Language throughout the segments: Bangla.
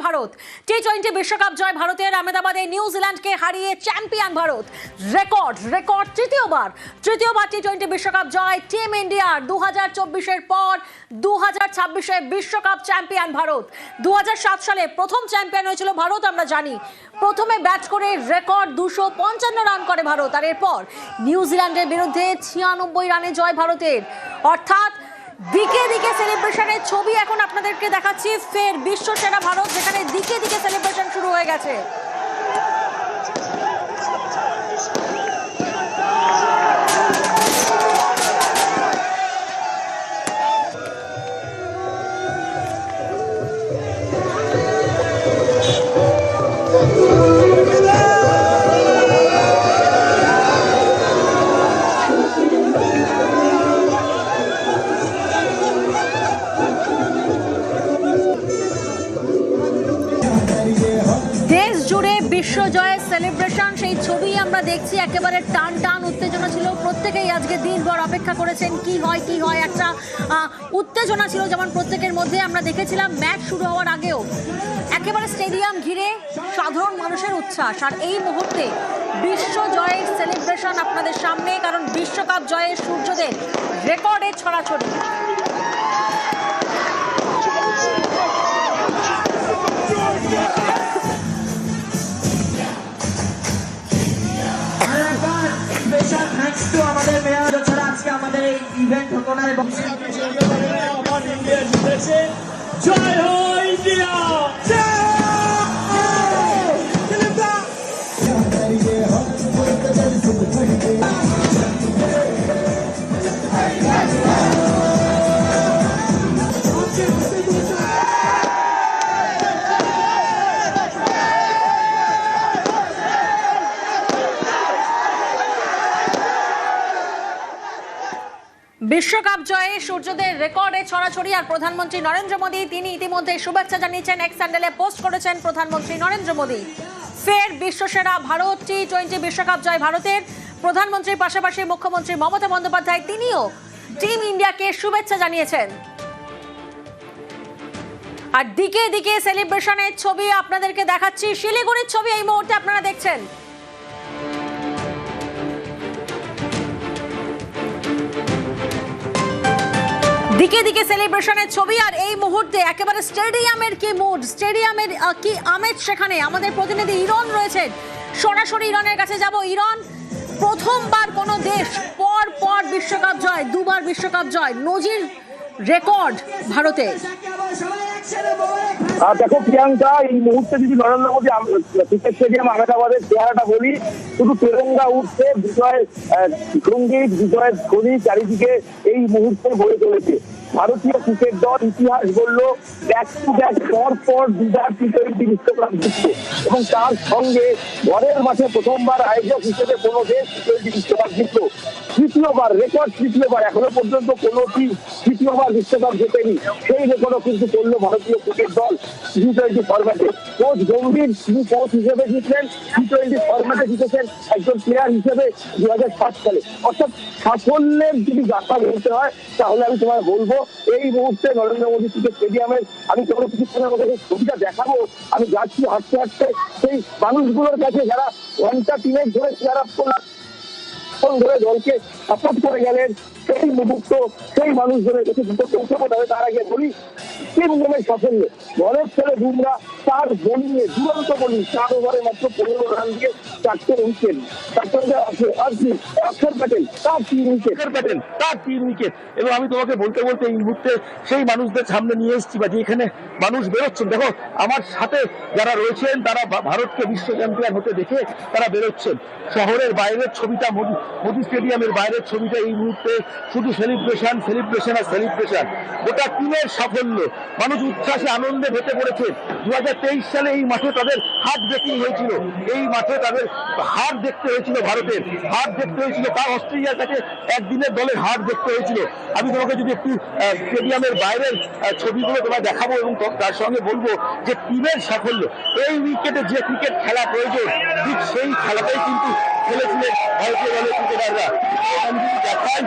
ভারত। টি-20 বিশ্বকাপ জয় ভারতের। আহমেদাবাদে নিউজিল্যান্ডকে হারিয়ে চ্যাম্পিয়ন ভারত। রেকর্ড তৃতীয়বার টি-20 বিশ্বকাপ জয় টিম ইন্ডিয়ার। 2024-এর পর 2026-এ বিশ্বকাপ চ্যাম্পিয়ন ভারত। 2007 সালে প্রথম চ্যাম্পিয়ন হয়েছিল ভারত, আমরা জানি। প্রথমে ব্যাট করে রেকর্ড 255 রান করে ভারত, আর এরপর নিউজিল্যান্ডের বিরুদ্ধে 96 রানে জয় ভারতের। অর্থাৎ দিকে দিকে সেলিব্রেশনের ছবি এখন আপনাদেরকে দেখাচ্ছি। ফের বিশ্ব সেরা ভারত, যেখানে দিকে দিকে সেলিব্রেশন শুরু হয়ে গেছে। দেশ জুড়ে বিশ্ব জয়ের সেলিব্রেশন, সেই ছবি আমরা দেখছি। একেবারে টান টান উত্তেজনা ছিল, প্রত্যেকেই আজকে দিনভর অপেক্ষা করেছেন কি হয়। একটা উত্তেজনা ছিল যেমন প্রত্যেকের মধ্যে। আমরা দেখেছিলাম ম্যাচ শুরু হওয়ার আগেও একেবারে স্টেডিয়াম ঘিরে সাধারণ মানুষের উচ্ছ্বাস। আর এই মুহূর্তে বিশ্ব জয়ের সেলিব্রেশন আপনাদের সামনে, কারণ বিশ্বকাপ জয়ের সূর্যদের রেকর্ডে ছড়াছড়ি। আমাদের মেয়র ছাড়া আজকে আমাদের এই ইভেন্ট হতো না। এবং আমার ইন্ডিয়া জিতেছে। জয় হো ইন্ডিয়া। বিশ্বকাপ জয়ে সূর্যদের রেকর্ডে ছড়াছড়ি। আর প্রধানমন্ত্রী নরেন্দ্র মোদী, তিনি ইতিমধ্যে শুভেচ্ছা জানিয়েছেন। এক্স হ্যান্ডেলে পোস্ট করেছেন প্রধানমন্ত্রী নরেন্দ্র মোদী। ফের বিশ্বসেরা ভারত, টি-20 বিশ্বকাপ জয় ভারতের। প্রধানমন্ত্রীর পাশাপাশি মুখ্যমন্ত্রী মমতা বন্দ্যোপাধ্যায়, তিনিও টিম ইন্ডিয়াকে শুভেচ্ছা জানিয়েছেন। আর দিকে দিকে সেলিব্রেশনের ছবি আপনাদেরকে দেখাচ্ছি। শিলিগুড়ির ছবি এই মুহূর্তে আপনারা দেখছেন। দিকে দিকে সেলিব্রেশনের ছবি। আর এই মুহূর্তে একেবারে স্টেডিয়ামের কি মুড, স্টেডিয়ামের কি আমেজ সেখানে। আমাদের প্রতিনিধি ইরন রয়েছেন, সরাসরি ইরনের কাছে যাব। ইরন, প্রথমবার কোনো দেশ পর বিশ্বকাপ জয়, দুবার বিশ্বকাপ জয়, নজির রেকর্ড ভারতে। দেখো প্রিয়াঙ্কা, এই মুহূর্তে যদি নরেন্দ্র মোদী ক্রিকেট স্টেডিয়াম আহমেদাবাদের চেহারাটা বলি, শুধু তেরঙ্গা উঠছে, বিজয়ের সঙ্গীত, বিজয়ের ধ্বনি চারিদিকে এই মুহূর্তে বয়ে চলেছে। ভারতীয় ক্রিকেট দল ইতিহাস গড়ল, ব্যাক টু ব্যাক পর দুবার টি-20 বিশ্বকাপ জিতল, এবং তার সঙ্গে ঘরের মাঠে প্রথমবার আয়োজক হিসেবে কোনো দেশ টি-20 বিশ্বকাপ জিতল। তৃতীয়বার, রেকর্ড তৃতীয়বার। এখনো পর্যন্ত কোনো টিম তৃতীয়বার বিশ্বকাপ জেতেনি, সেই রেকর্ডও কিন্তু করলো ভারতীয় ক্রিকেট দল টি-20 ফরম্যাটে। কোচ গম্ভীর, তিনি কোচ হিসেবে জিতলেন, টি-20 ফরম্যাটে জিতেছেন একজন প্লেয়ার হিসেবে 2007 সালে। অর্থাৎ সাফল্যের যদি গাথা বলতে হয় তাহলে আমি তোমায় বলবো, এই মুহূর্তে নরেন্দ্র মোদী ক্রিকেট স্টেডিয়ামের, আমি কোনো কিছুক্ষণের মধ্যে ছবিটা দেখাবো। আমি যাচ্ছি হাঁটতে সেই মানুষগুলোর কাছে যারা ঘন্টা 3 ধরে চেয়ার আপ ধরে দলকে সাপোর্ট করে গেলেন। সেই মুহূর্ত, সেই মানুষজনের কাছে দুটো পৌঁছাবো। তবে তার আগে বলি, টিম ইন্ডিয়ার সাফল্য, ঘরের ছেলে বুমরা তার বোলিংয়ে দুরন্ত বোলিং, 4 ওভারে মাত্র 15 রান দিয়ে 4টে উইকেট। অক্ষর প্যাটেল তার 3 উইকেট। এবং আমি তোমাকে বলতে এই মুহূর্তে সেই মানুষদের সামনে নিয়ে এসেছি, বা যেখানে মানুষ বেরোচ্ছেন। দেখো আমার সাথে যারা রয়েছেন, তারা ভারতকে বিশ্ব চ্যাম্পিয়ন হতে দেখে তারা বেরোচ্ছেন। শহরের বাইরের ছবিটা, মোদী স্টেডিয়ামের বাইরের ছবিটা এই মুহূর্তে শুধু সেলিব্রেশন আর সেলিব্রেশন। গোটা টিমের সাফল্য, মানুষ উচ্ছ্বাসে আনন্দে ভেসে পড়েছে। 2023 সালে এই মাঠে তাদের হার্ট ব্রেকিং হয়েছিল, এই মাঠে তাদের হার দেখতে হয়েছিল, ভারতের হার দেখতে হয়েছিল, তার অস্ট্রেলিয়ার কাছে একদিনের দলের হার দেখতে হয়েছিল। আমি তোমাকে যদি একটু স্টেডিয়ামের বাইরের ছবিগুলো তোমায় দেখাবো এবং তার সঙ্গে বলবো যে টিমের সাফল্য, এই উইকেটে যে ক্রিকেট খেলা প্রয়োজন, ঠিক সেই খেলাটাই কিন্তু খেলেছিলেন ভারতীয় দলের ক্রিকেটাররা। আমি যদি দেখাই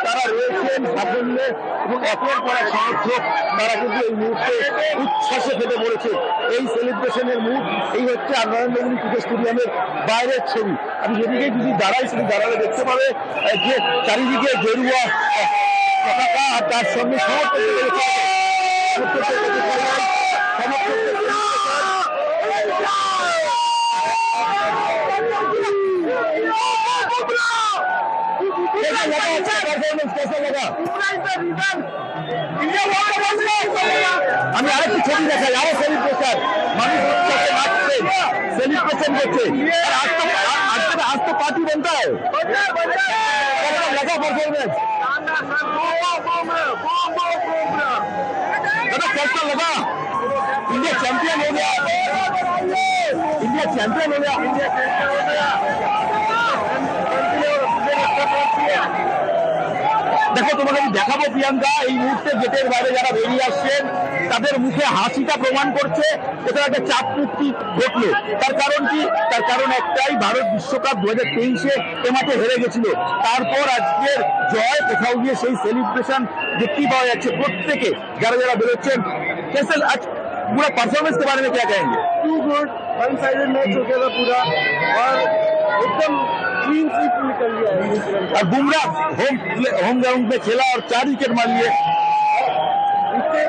তারা রয়েছেন সাফল্যে এবং একের পর এক সমর্থক তারা কিন্তু এই মুহূর্তে উচ্ছ্বাসে ফেটে পড়েছে। এই সেলিব্রেশনের মুড এই হচ্ছে নরেন্দ্র মোদী ক্রিকেট স্টেডিয়ামের বাইরের ছবি। আমি যেদিকে যদি দাঁড়াই সেদিকে দাঁড়ালে দেখতে পাবে যে চারিদিকে গেরুয়া পতাকা আর তার সঙ্গে আমি আরেকটি ছবি দেখাই, আরো সেলিব্রেশন, মানুষ सेलिब्रेशन করছে। आज तो पार्टी बनता है, लगा परफॉर्मेंस कैसा लगा? इंडिया चैंपियन हो गया, इंडिया चैंपियन हो गया। দেখো তোমাকে আমি দেখাবো প্রিয়াঙ্কা, এই মুহূর্তে গেটের বাইরে যারা বেরিয়ে আসছেন তাদের মুখে হাসিটা প্রমাণ করছে কোথাও একটা চাপ মুক্তি ঘটলো। তার কারণ কি? তার কারণ একটাই, ভারত বিশ্বকাপ 2023-এ এ মাঠে হেরে গেছিল। তারপর আজকের জয় কোথাও গিয়ে সেই সেলিব্রেশন দেখতেই পাওয়া যাচ্ছে প্রত্যেকে যারা যারা বেরোচ্ছেন। कैसे आज पूरा परफॉर्मेंस के बारे में क्या कहेंगे? Too good, one sided match हो गया था पूरा और एकदम क्लीन स्वीप निकल गया है। और बुमराह होम ग्राउंड में खेला और 4 विकेट मार लिए। इसके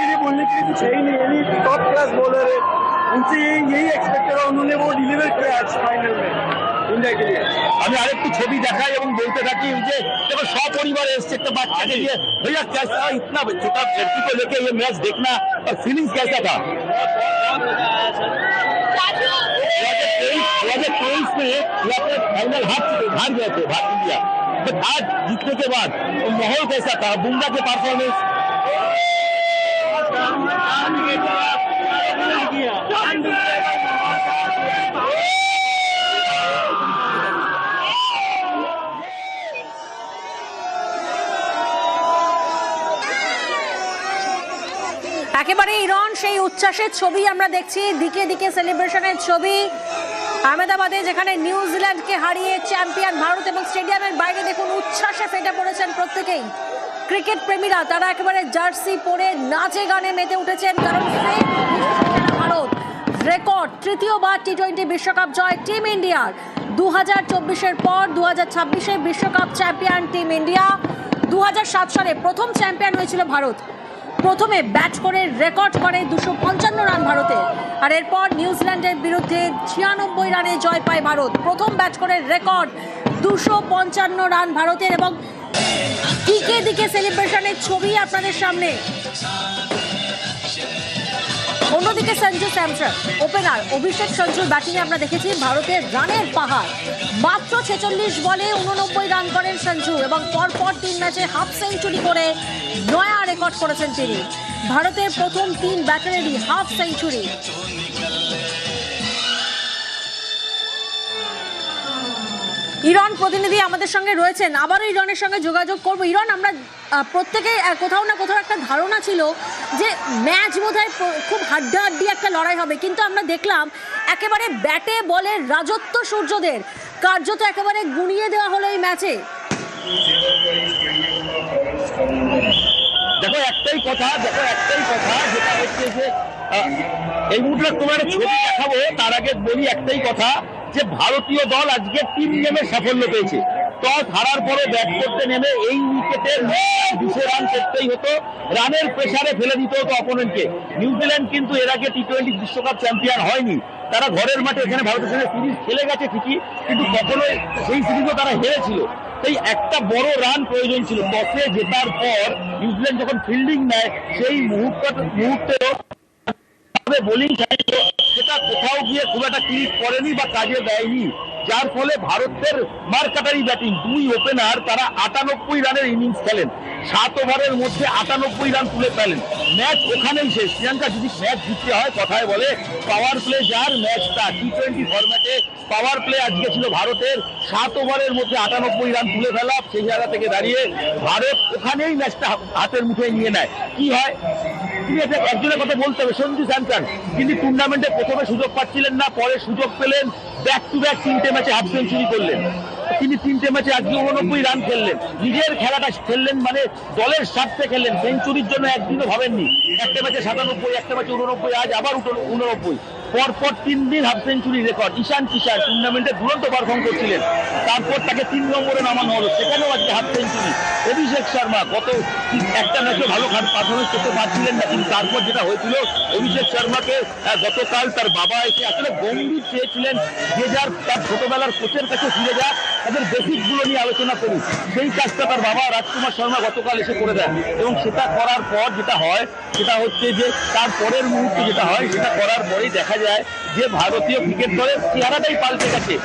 लिए बोलने के लिए कुछ है ही नहीं, यानी टॉप क्लास बॉलर है, उनसे यही एक्सपेक्टेड है, उन्होंने वो डिलीवर किया आज फाइनल में इंडिया के लिए। আমি আরেকটু ছবি দেখাই এবং বলতে থাকি যে দেখো সপরিবার এসছে একটা বাচ্চাকে নিয়ে, भैया कैसा इतना छोटा लड़की को लेके ये मैच देखना और फीलिंग्स कैसा था? 2023 में ये अपने फाइनल हार गए थे भारत इंडिया, बट आज जीतने के बाद माहौल कैसा था? बुमराह के परफॉर्मेंस একেবারে ইরন সেই উচ্ছ্বাসের ছবি আমরা দেখছি, দিকে দিকে সেলিব্রেশনের ছবি আহমেদাবাদে, যেখানে নিউজিল্যান্ডকে হারিয়ে চ্যাম্পিয়ন ভারত, এবং স্টেডিয়ামের বাইরে দেখুন উচ্ছ্বাসে ফেটে পড়েছেন প্রত্যেকেই ক্রিকেট প্রেমীরা। তারা একেবারে জার্সি পরে নাচে গানে মেতে উঠেছেন, কারণ ভারত রেকর্ড তৃতীয়বার টি-20 বিশ্বকাপ জয় টিম ইন্ডিয়ার। 2024-এর পর 2026-এ বিশ্বকাপ চ্যাম্পিয়ন টিম ইন্ডিয়া। 2007 সালে প্রথম চ্যাম্পিয়ন হয়েছিল ভারত। প্রথমে ব্যাট করে রেকর্ড করে 255 রান ভারতে, আর এরপর নিউজিল্যান্ডের বিরুদ্ধে 96 রানে জয় পায় ভারত। প্রথম ব্যাট করে রেকর্ড 255 রান ভারতের, এবং দিকে দিকে সেলিব্রেশনের ছবি আপনাদের সামনে। অন্যদিকে সঞ্জু স্যামসন ওপেনার অভিষেক সঞ্জুর ব্যাটিংয়ে আমরা দেখেছি ভারতের রানের পাহাড়। মাত্র 46 বলে 89 রান করেন সঞ্জু, এবং পরপর 3 ম্যাচে হাফ সেঞ্চুরি করে নয়া রেকর্ড করেছেন তিনি। ভারতের প্রথম 3 ব্যাটারেরই হাফ সেঞ্চুরি। ইরন প্রতিনিধি আমাদের সঙ্গে রয়েছেন, আবারও ইরনের সঙ্গে যোগাযোগ করব। ইরন, আমরা প্রত্যেকে কোথাও না কোথাও একটা ধারণা ছিল যে ম্যাচ বোধহয় খুব হাড্ডাহাড্ডি একটা লড়াই হবে, কিন্তু আমরা দেখলাম একেবারে ব্যাটে বলের রাজত্ব সূর্যদের কার্যত একেবারে গুনিয়ে দেওয়া হলো এই ম্যাচে। দেখো একটাই কথা যেটা হচ্ছে যে এই মুহূর্তে তোমার ছবি দেখাবো, তার আগে বলি একটাই কথা যে ভারতীয় দল আজকে 3 গেমে সাফল্য পেয়েছে। টস হারার পরে ব্যাট করতে নেমে এই উইকেটে 200 রান করতেই হতো, রানের প্রেসারে ফেলে দিতে হতো অপোনেন্টকে। নিউজিল্যান্ড কিন্তু এর আগে টি-20 বিশ্বকাপ চ্যাম্পিয়ন হয়নি, তারা ঘরের মাঠে এখানে ভারতের সঙ্গে সিরিজ খেলে গেছে ঠিকই, কিন্তু কখনোই সেই সিরিজও তারা হেরেছিল। তাই একটা বড় রান প্রয়োজন ছিল। টসে জেতার পর নিউজিল্যান্ড যখন ফিল্ডিং নেয় সেই মুহূর্তেও বোলিং সেটা কোথাও গিয়ে খুব একটা ক্লিক করেনি বা কাজে দেয়নি। যার ফলে ভারতের মারকাটারি ব্যাটিং, দুই ওপেনার তারা 98 রানের ইনিংস খেলেন, 7 ওভারের মধ্যে 98 রান তুলে ফেলেন। ম্যাচ ওখানেই শেষ। শ্রীলঙ্কা যদি ম্যাচ জিততে হয়, কথায় বলে পাওয়ার প্লে যার ম্যাচটা টি20 ফরম্যাটে পাওয়ার প্লে আজকে ছিল ভারতের, 7 ওভারের মধ্যে 98 রান তুলে ফেলা। সেই জায়গা থেকে দাঁড়িয়ে ভারত ওখানেই ম্যাচটা হাতের মুঠোয় নিয়ে নেয়। কি হয়, তিনি একজনের কথা বলতে হবে, সঞ্জু স্যামসন, তিনি টুর্নামেন্টে প্রথমে সুযোগ পাচ্ছিলেন না, পরে সুযোগ পেলেন, ব্যাক টু ব্যাক 3টে ম্যাচে হাফ সেঞ্চুরি করলেন। তিনি 3টে ম্যাচে আজকে 89 রান খেললেন, নিজের খেলাটা খেললেন, মানে দলের স্বার্থে খেললেন, সেঞ্চুরির জন্য একদিনও ভাবেননি। একটা ম্যাচে 97, একটা ম্যাচে 89, আজ আবার 89, পরপর 3 দিন হাফ সেঞ্চুরি রেকর্ড। ঈশান কিষান টুর্নামেন্টে দুরন্ত পারফর্ম করছিলেন, তারপর তাকে 3 নম্বরে নামানো হলো, সেখানেও আজকে হাফ সেঞ্চুরি। অভিষেক শর্মা গত একটা ম্যাচে ভালো পারফরমেন্স করতে পারছিলেন না, কিন্তু তারপর যেটা হয়েছিল, অভিষেক শর্মাকে গতকাল তার বাবা এসে আসলে গম্ভীর চেয়েছিলেন যে যার তার ছোটবেলার কোচের কাছে ফিরে যাক, তাদের বেসিক গুলো নিয়ে আলোচনা করি। সেই কাজটা তার বাবা রাজকুমার শর্মা গতকাল এসে করে দেন, এবং সেটা করার পর যেটা হয় সেটা হচ্ছে যে তার পরের মুহূর্তে যেটা হয়, সেটা করার পরেই দেখা যায় যে ভারতীয় ক্রিকেট দলের চেহারাটাই পাল্টে গেছে।